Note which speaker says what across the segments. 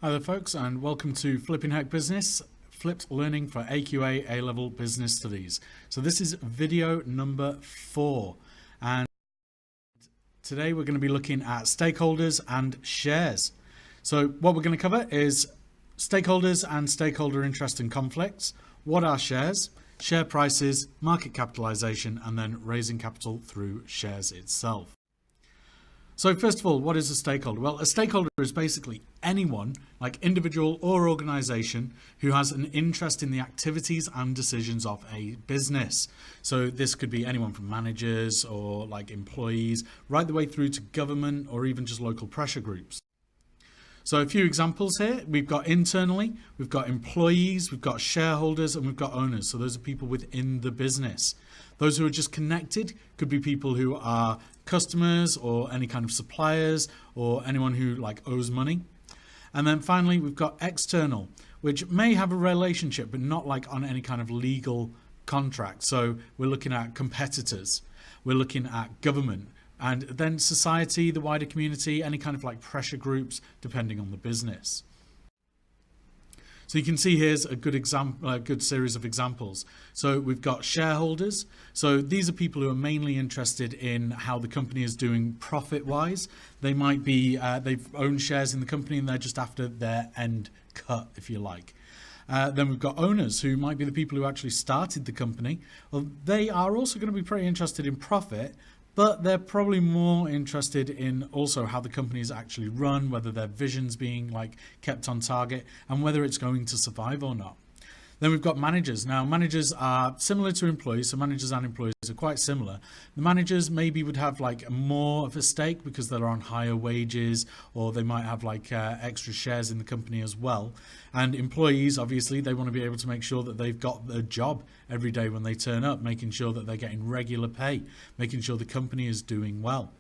Speaker 1: Hi there folks, and welcome to Flipping Heck Business, Flipped Learning for AQA A-Level Business Studies. So this is video number 4, and today we're going to be looking at stakeholders and shares. So what we're going to cover is stakeholders and stakeholder interest and conflicts, what are shares, share prices, market capitalization, and then raising capital through shares itself. So first of all, what is a stakeholder? Well, a stakeholder is basically anyone, like individual or organization, who has an interest in the activities and decisions of a business. So this could be anyone from managers or like employees, right the way through to government or even just local pressure groups. So a few examples here. We've got internally, we've got employees, we've got shareholders, and we've got owners. So those are people within the business. Those who are just connected could be people who are customers or any kind of suppliers or anyone who like owes money. And then finally, we've got external, which may have a relationship, but not like on any kind of legal contract. So we're looking at competitors, we're looking at government, and then society, the wider community, any kind of like pressure groups, depending on the business. So you can see here's a good example, a good series of examples. So we've got shareholders. So these are people who are mainly interested in how the company is doing profit-wise. They might be, they've owned shares in the company and they're just after their end cut, if you like. Then we've got owners, who might be the people who actually started the company. Well, they are also going to be pretty interested in profit, but they're probably more interested in also how the company is actually run, whether their vision's being like kept on target, and whether it's going to survive or not. Then we've got managers. Now, managers are similar to employees, so managers and employees are quite similar. The managers maybe would have like more of a stake because they're on higher wages, or they might have like extra shares in the company as well. And employees, obviously, they want to be able to make sure that they've got a job every day when they turn up, making sure that they're getting regular pay, making sure the company is doing well.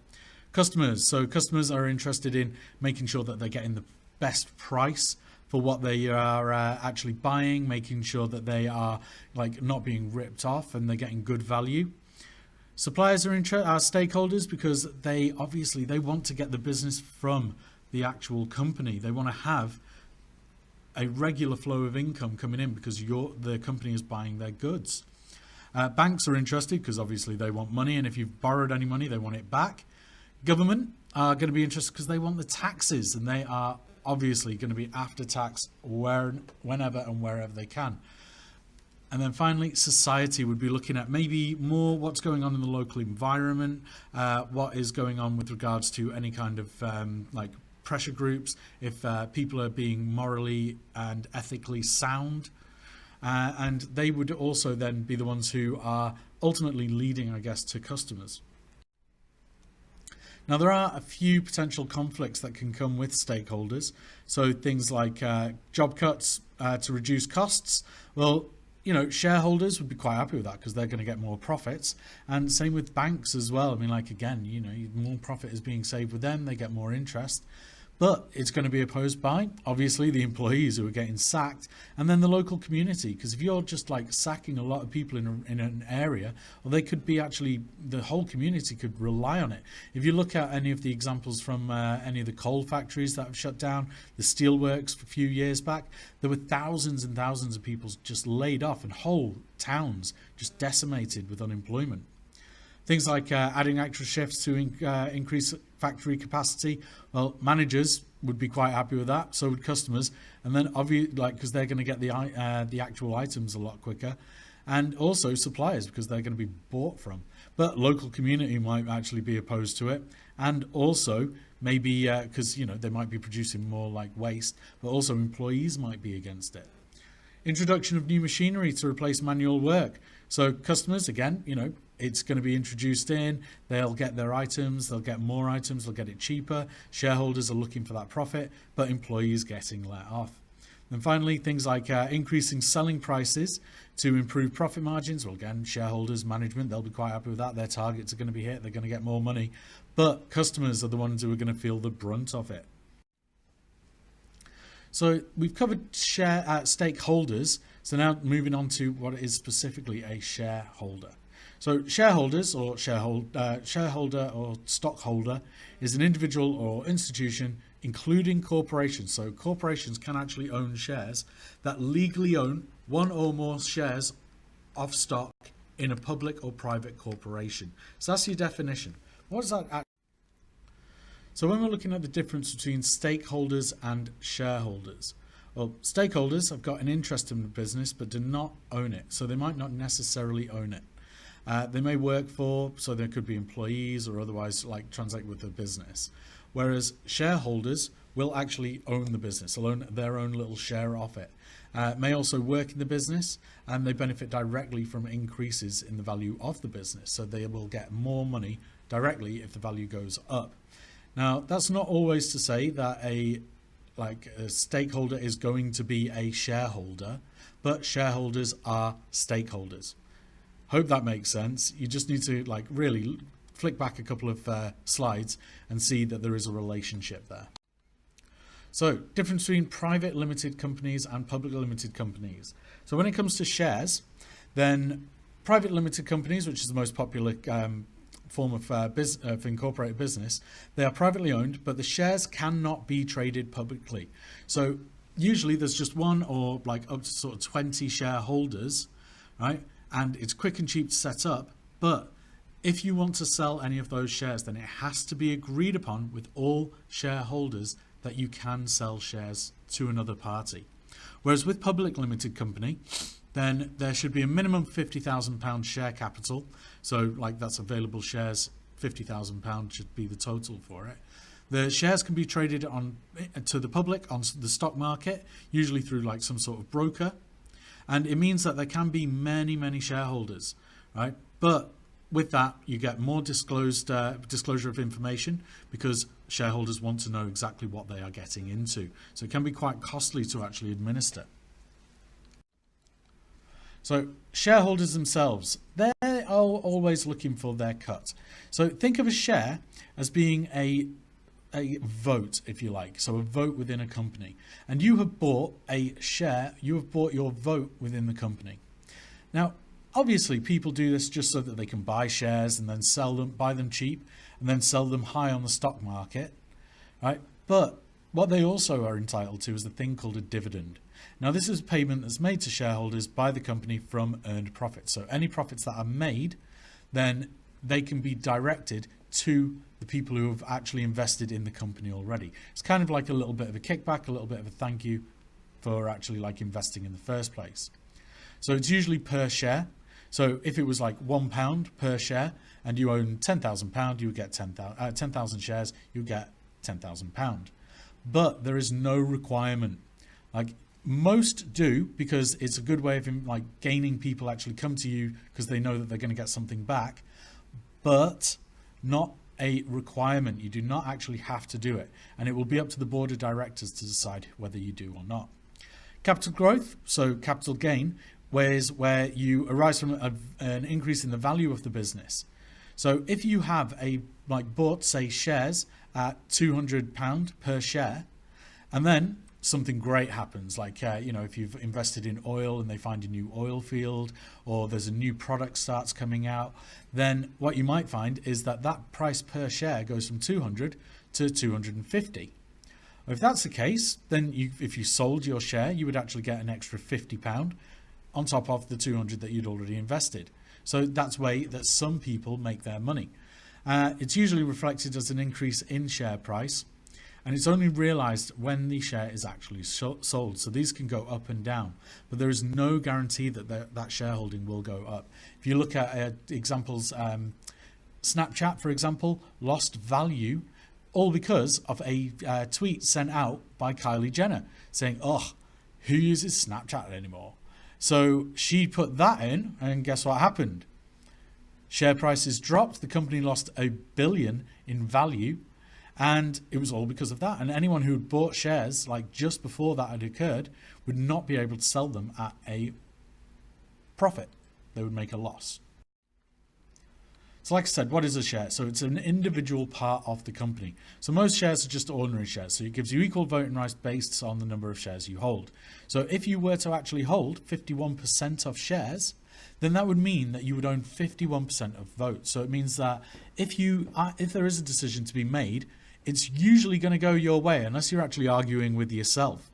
Speaker 1: Customers. So customers are interested in making sure that they're getting the best price for what they are actually buying, making sure that they are like not being ripped off and they're getting good value. Suppliers are stakeholders because they want to get the business from the actual company. They want to have a regular flow of income coming in because the company is buying their goods. Banks are interested because obviously they want money, and if you've borrowed any money, they want it back. Government are going to be interested because they want the taxes, and they are obviously going to be after tax whenever and wherever they can. And then finally, society would be looking at maybe more what's going on in the local environment, what is going on with regards to any kind of like pressure groups, if people are being morally and ethically sound. And they would also then be the ones who are ultimately leading, I guess, to customers. Now, there are a few potential conflicts that can come with stakeholders. So things like job cuts to reduce costs. Well, you know, shareholders would be quite happy with that because they're going to get more profits. And same with banks as well. I mean, like, again, you know, more profit is being saved with them. They get more interest. But it's going to be opposed by, obviously, the employees who are getting sacked, and then the local community. Because if you're just like sacking a lot of people in an area, well, they could be actually, the whole community could rely on it. If you look at any of the examples from any of the coal factories that have shut down, the steelworks a few years back, there were thousands and thousands of people just laid off and whole towns just decimated with unemployment. Things like adding extra shifts to increase factory capacity. Well, managers would be quite happy with that. So would customers, and then obviously, like, because they're going to get the actual items a lot quicker, and also suppliers because they're going to be bought from. But local community might actually be opposed to it, and also maybe because you know they might be producing more like waste, but also employees might be against it. Introduction of new machinery to replace manual work. So customers, again, you know, it's going to be introduced in, they'll get their items, they'll get more items, they'll get it cheaper. Shareholders are looking for that profit, but employees getting let off. And finally, things like increasing selling prices to improve profit margins. Well, again, shareholders, management, they'll be quite happy with that. Their targets are going to be hit, they're going to get more money, but customers are the ones who are going to feel the brunt of it. So we've covered stakeholders. So now moving on to what is specifically a shareholder. So shareholders or shareholder or stockholder is an individual or institution including corporations. So corporations can actually own shares that legally own one or more shares of stock in a public or private corporation. So that's your definition. What does that actually? So when we're looking at the difference between stakeholders and shareholders, well, stakeholders have got an interest in the business but do not own it. So they might not necessarily own it. They may work for, so there could be employees or otherwise like transact with the business. Whereas shareholders will actually own the business, they'll own their own little share of it. May also work in the business, and they benefit directly from increases in the value of the business. So they will get more money directly if the value goes up. Now, that's not always to say that a stakeholder is going to be a shareholder, but shareholders are stakeholders. Hope that makes sense. You just need to really flick back a couple of slides and see that there is a relationship there. So, difference between private limited companies and public limited companies. So when it comes to shares, then private limited companies, which is the most popular form of incorporated business, they are privately owned, but the shares cannot be traded publicly. So usually there's just one or up to sort of 20 shareholders, right? And it's quick and cheap to set up, but if you want to sell any of those shares, then it has to be agreed upon with all shareholders that you can sell shares to another party. Whereas with public limited company, then there should be a minimum £50,000 share capital. So that's available shares, £50,000 should be the total for it. The shares can be traded to the public on the stock market, usually through some sort of broker. And it means that there can be many, many shareholders, right? But with that, you get more disclosure of information because shareholders want to know exactly what they are getting into. So it can be quite costly to actually administer. So shareholders themselves, they're always looking for their cut. So think of a share as being a vote, if you like, so a vote within a company. And you have bought a share, you have bought your vote within the company. Now, obviously, people do this just so that they can buy shares and then sell them, buy them cheap, and then sell them high on the stock market, right? But what they also are entitled to is a thing called a dividend. Now, this is a payment that's made to shareholders by the company from earned profits. So any profits that are made, then they can be directed to the people who have actually invested in the company already. It's kind of like a little bit of a kickback, a little bit of a thank you for actually investing in the first place. So it's usually per share. So if it was £1 per share and you own £10,000, you would get 10,000 shares, you get £10,000. But there is no requirement. Most do, because it's a good way of gaining people actually come to you because they know that they're going to get something back, but not a requirement. You do not actually have to do it, and it will be up to the board of directors to decide whether you do or not. Capital growth, so capital gain, where you arise from an increase in the value of the business. So if you have bought, say, shares at £200 per share, and then something great happens, if you've invested in oil and they find a new oil field, or there's a new product starts coming out, then what you might find is that price per share goes from 200 to 250. If that's the case, then if you sold your share, you would actually get an extra £50 on top of the 200 that you'd already invested. So that's the way that some people make their money. It's usually reflected as an increase in share price, and it's only realized when the share is actually sold. So these can go up and down, but there is no guarantee that that shareholding will go up. If you look at examples, Snapchat, for example, lost value all because of a tweet sent out by Kylie Jenner saying, "Oh, who uses Snapchat anymore?" So she put that in, and guess what happened? Share prices dropped. The company lost $1 billion in value, and it was all because of that. And anyone who had bought shares just before that had occurred would not be able to sell them at a profit. They would make a loss. So like I said, what is a share? So it's an individual part of the company. So most shares are just ordinary shares. So it gives you equal voting rights based on the number of shares you hold. So if you were to actually hold 51% of shares, then that would mean that you would own 51% of votes. So it means that if there is a decision to be made it's usually going to go your way unless you're actually arguing with yourself.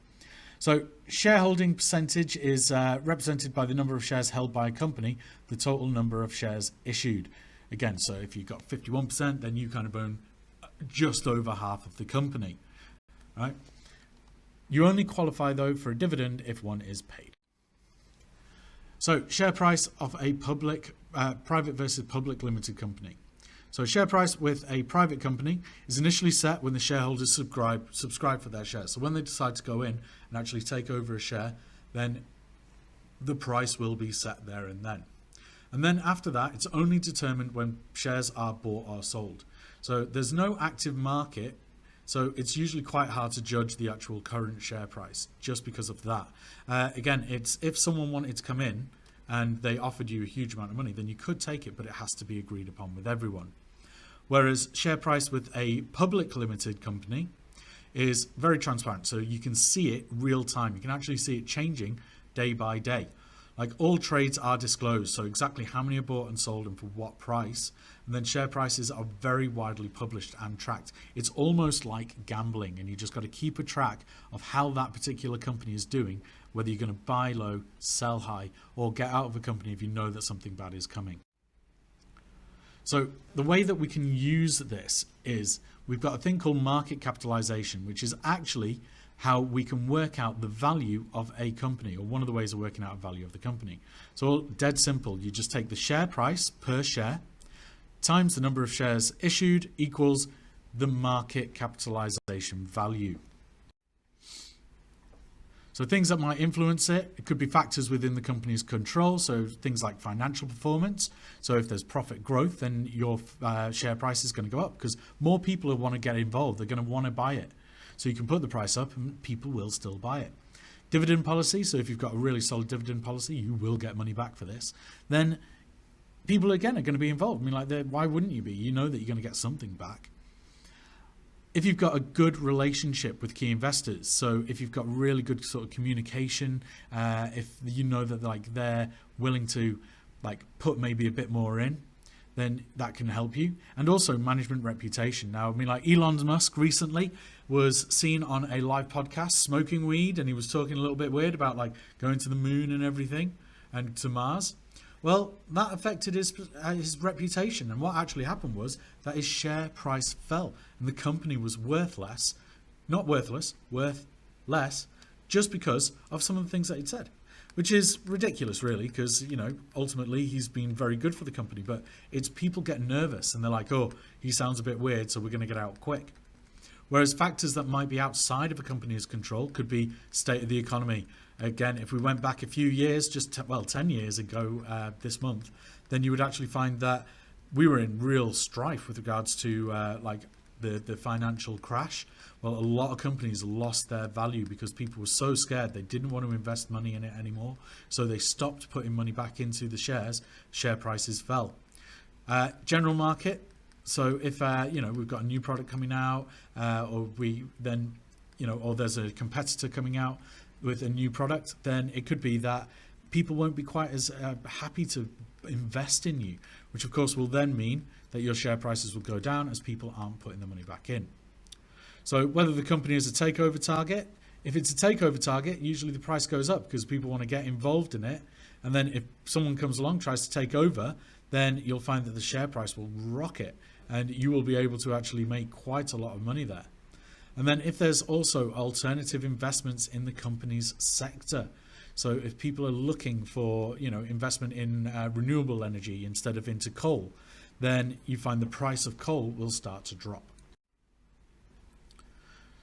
Speaker 1: So shareholding percentage is represented by the number of shares held by a company, the total number of shares issued. Again, so if you've got 51%, then you kind of own just over half of the company, right? You only qualify though for a dividend if one is paid. So share price of a private versus public limited company. So share price with a private company is initially set when the shareholders subscribe for their shares. So when they decide to go in and actually take over a share, then the price will be set there and then. And then after that, it's only determined when shares are bought or sold. So there's no active market. So it's usually quite hard to judge the actual current share price just because of that. Again, it's if someone wanted to come in and they offered you a huge amount of money, then you could take it, but it has to be agreed upon with everyone. Whereas share price with a public limited company is very transparent. So you can see it real time. You can actually see it changing day by day. Like all trades are disclosed. So exactly how many are bought and sold and for what price. And then share prices are very widely published and tracked. It's almost like gambling, and you just got to keep a track of how that particular company is doing, whether you're going to buy low, sell high, or get out of a company if you know that something bad is coming. So the way that we can use this is we've got a thing called market capitalization, which is actually how we can work out the value of a company, or one of the ways of working out the value of the company. So dead simple, you just take the share price per share times the number of shares issued equals the market capitalization value. So things that might influence it could be factors within the company's control. So things like financial performance. So if there's profit growth, then your share price is going to go up because more people will want to get involved. They're going to want to buy it. So you can put the price up and people will still buy it. Dividend policy. So if you've got a really solid dividend policy, you will get money back for this. Then people again are going to be involved. I mean, like, why wouldn't you be? You know that you're going to get something back. If you've got a good relationship with key investors, so if you've got really good sort of communication, if you know that like they're willing to like put maybe a bit more in, then that can help you. And also management reputation. Now, I mean, like Elon Musk recently was seen on a live podcast smoking weed, and he was talking a little bit weird about like going to the moon and everything and to Mars. Well, that affected his reputation, and what actually happened was that his share price fell, and the company was worth less, just because of some of the things that he'd said, which is ridiculous, really, because, you know, ultimately he's been very good for the company, but it's people get nervous, and they're like, oh, he sounds a bit weird, so we're going to get out quick. Whereas factors that might be outside of a company's control could be state of the economy. Again, if we went back a few years, 10 years ago this month, then you would actually find that we were in real strife with regards to like the financial crash. Well, a lot of companies lost their value because people were so scared they didn't want to invest money in it anymore. So they stopped putting money back into the shares. Share prices fell. General market. So if you know, we've got a new product coming out, or there's a competitor coming out with a new product, then it could be that people won't be quite as happy to invest in you, which of course will then mean that your share prices will go down as people aren't putting the money back in. So whether the company is a takeover target, if it's a takeover target, usually the price goes up because people want to get involved in it. And then if someone comes along, tries to take over, then you'll find that the share price will rocket and you will be able to actually make quite a lot of money there. And then if there's also alternative investments in the company's sector, so if people are looking for, you know, investment in renewable energy instead of into coal, then you find the price of coal will start to drop.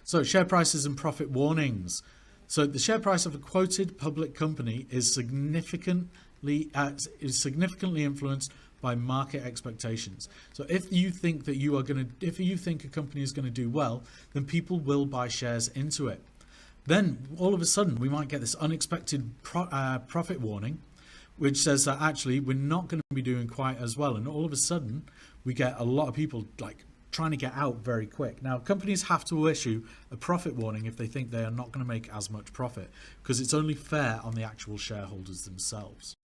Speaker 1: So share prices and profit warnings. So the share price of a quoted public company is significantly influenced by market expectations. So if you think that if you think a company is going to do well, then people will buy shares into it. Then all of a sudden we might get this unexpected profit warning, which says that actually we're not going to be doing quite as well. And all of a sudden we get a lot of people like trying to get out very quick. Now, companies have to issue a profit warning if they think they are not going to make as much profit, because it's only fair on the actual shareholders themselves.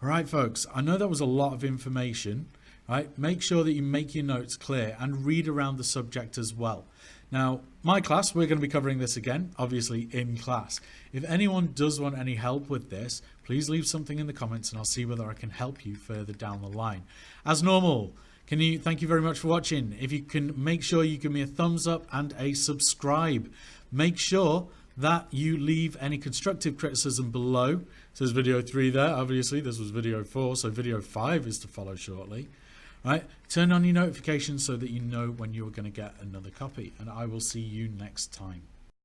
Speaker 1: All right, folks, I know that was a lot of information. right? Make sure that you make your notes clear and read around the subject as well. Now, my class, we're going to be covering this again, obviously in class. If anyone does want any help with this, please leave something in the comments and I'll see whether I can help you further down the line. As normal, thank you very much for watching. If you can, make sure you give me a thumbs up and a subscribe. Make sure that you leave any constructive criticism below. It says video 3 there, obviously this was video 4, so video 5 is to follow shortly. Right, turn on your notifications so that you know when you're going to get another copy, and I will see you next time.